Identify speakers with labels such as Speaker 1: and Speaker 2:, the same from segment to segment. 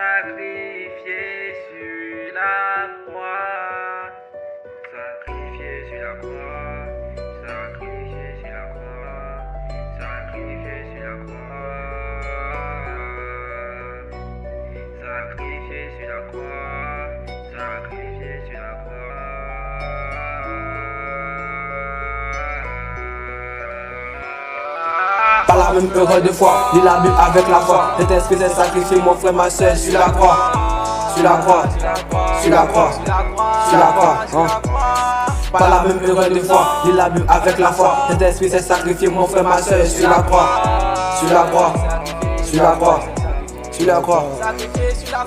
Speaker 1: sacrifié sur la croix, sacrifié sur la croix, sacrifié sur la croix, sacrifié sur la croix, sacrifié sur la croix, sacrifié sur la croix.
Speaker 2: Par la même heure de foi, lis la Bible avec la foi. Cet esprit s'est sacrifié, mon frère, ma soeur, sur la croix. Sur la croix, sur la croix, sur la croix. Par la même heure de foi, lis la Bible avec la foi. Cet esprit s'est sacrifié, mon frère, ma soeur, sur la croix. Sur la croix, sur la croix, sur la croix.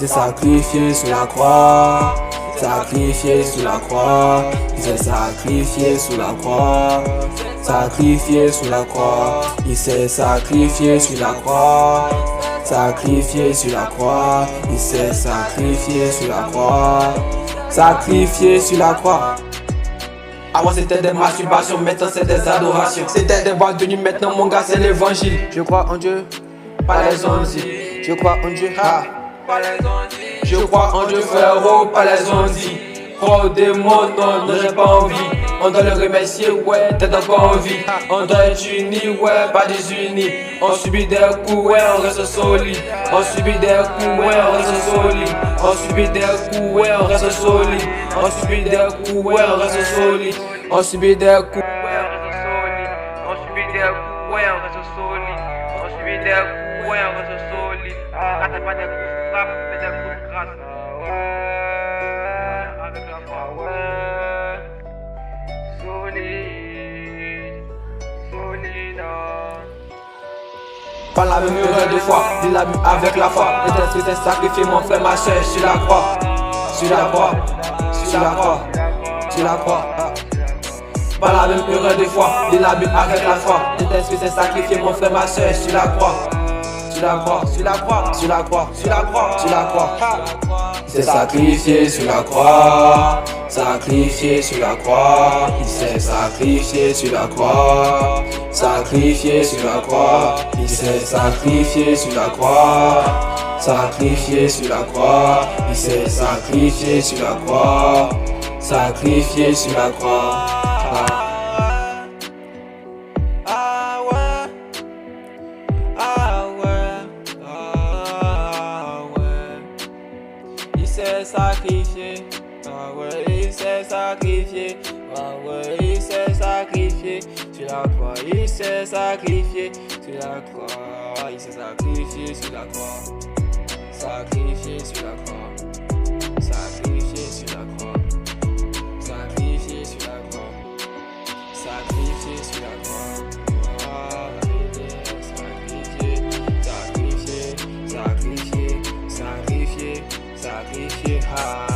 Speaker 2: J'ai sacrifié sur la croix. Sacrifié sur la croix, il s'est sacrifié sur la croix, sacrifié sur la croix, il s'est sacrifié sur la croix, sacrifié sur la croix, il s'est sacrifié sur la croix, sacrifié sur la croix. Avant c'était des masturbations, maintenant c'est des adorations. C'était des boîtes de nuit, maintenant mon gars c'est l'évangile. Je crois en Dieu, pas les ondits. Je crois en Dieu,
Speaker 1: Pas les ondits.
Speaker 2: Je crois en Dieu frérot, pas les ondits. Oh démon, non, j'ai pas envie. On doit le remercier, ouais, t'es encore en vie. On doit être unis, ouais, pas désunis. On subit des coups, ouais, on reste solide. On subit des coups, ouais, on reste solide. On subit des coups, ouais, on reste solide. On subit des coups, ouais, on reste solide. On subit des coups,
Speaker 1: Ouais, on reste solide. On subit des coups, ouais, on reste solide. On subit des coups, ouais, on reste solide. Quand t'as pas des coups de frappe, mais des coups de grâce. Ouais, avec la foi, ouais. Solide, solide.
Speaker 2: par la même heure de foi, lis la Bible avec la foi. Cet esprit s'est sacrifié, mon frère, ma soeur, sur la croix. Sur la croix, sur la croix, sur la croix. Par la même heure de foi, lis la Bible avec la foi. Cet esprit s'est sacrifié, mon frère, ma soeur, sur la croix. Sur la croix, sur la croix, sur la croix, sur la croix, sur la croix. Il s'est sacrifié sur la croix, sacrifié sur la croix. Il s'est sacrifié sur la croix, sacrifié sur la croix. Il s'est sacrifié sur la croix, sacrifié sur la croix. Il s'est sacrifié sur la croix, sacrifié sur la croix. Il s'est sacrifié, ah ouais, il s'est sacrifié, ah ouais, il s'est sacrifié sur la croix, il s'est sacrifié sur la croix, il s'est sacrifié sur la croix, sacrifié sur la croix, sacrifié sur la croix, sacrifié sur la croix, sacrifié sur la croix, ah, sacrifié, sacrifié, sacrifié, sacrifié, sacrifié, ah.